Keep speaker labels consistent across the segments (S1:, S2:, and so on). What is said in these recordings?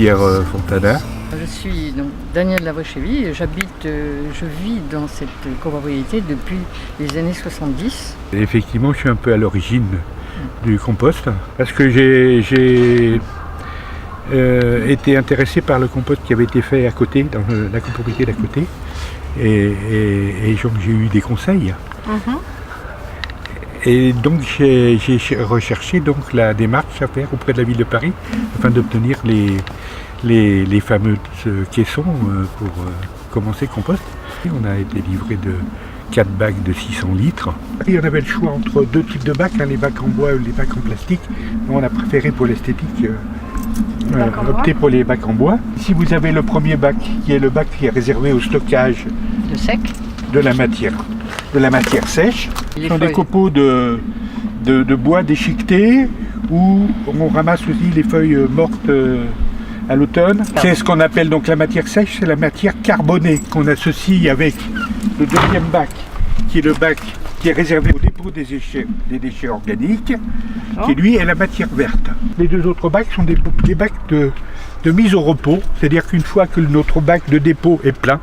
S1: Pierre Fontana.
S2: Je suis donc Danielle Lavricheville et je vis dans cette copropriété depuis les années 70.
S1: Et effectivement, je suis un peu à l'origine du compost parce que j'ai été intéressé par le compost qui avait été fait à côté, dans la copropriété d'à côté, et donc j'ai eu des conseils. Et donc j'ai recherché donc la démarche à faire auprès de la ville de Paris afin d'obtenir les fameuses caissons pour commencer le compost. Et on a été livré de 4 bacs de 600 litres. Et on avait le choix entre deux types de bacs, les bacs en bois ou les bacs en plastique. On a préféré pour l'esthétique opter pour les bacs en bois. Ici vous avez le premier bac qui est le bac qui est réservé au stockage de la matière sèche. Ce sont des copeaux de bois déchiquetés où on ramasse aussi les feuilles mortes à l'automne. C'est ce qu'on appelle donc la matière sèche, c'est la matière carbonée qu'on associe avec le deuxième bac, qui est le bac qui est réservé au dépôt des déchets organiques, qui lui est la matière verte. Les deux autres bacs sont des bacs de mise au repos, c'est-à-dire qu'une fois que notre bac de dépôt est plein,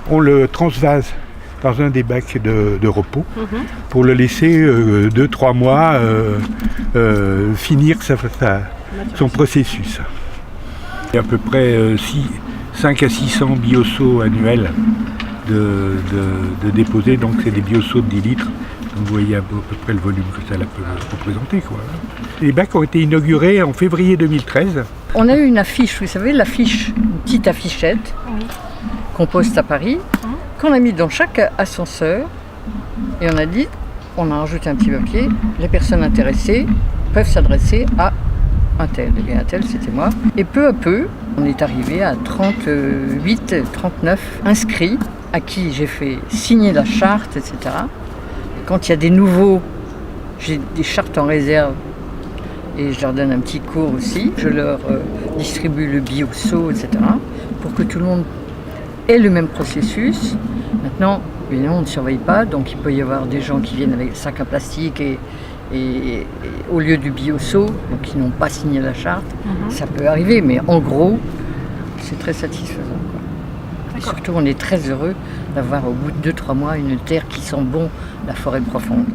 S1: on le transvase dans un des bacs de repos pour le laisser 2-3 mois finir son processus. Il y a à peu près 5 à 600 bioseaux annuels de déposer, donc c'est des bioseaux de 10 litres. Donc vous voyez à peu près le volume que ça peut représenter, quoi. Les bacs ont été inaugurés en février 2013.
S2: On a eu une affiche, vous savez, l'affiche, une petite affichette, compost à Paris, qu'on a mis dans chaque ascenseur et on a dit, on a rajouté un petit papier, les personnes intéressées peuvent s'adresser à un tel. Et un tel, c'était moi. Et peu à peu, on est arrivé à 38, 39 inscrits à qui j'ai fait signer la charte, etc. Et quand il y a des nouveaux, j'ai des chartes en réserve et je leur donne un petit cours aussi. Je leur distribue le bioseau, etc. pour que tout le monde ait le même processus. Maintenant, évidemment, on ne surveille pas, donc il peut y avoir des gens qui viennent avec des sacs à plastique et au lieu du bioseau, donc qui n'ont pas signé la charte. Ça peut arriver, mais en gros, c'est très satisfaisant, quoi. Et surtout, on est très heureux d'avoir au bout de 2-3 mois une terre qui sent bon la forêt profonde.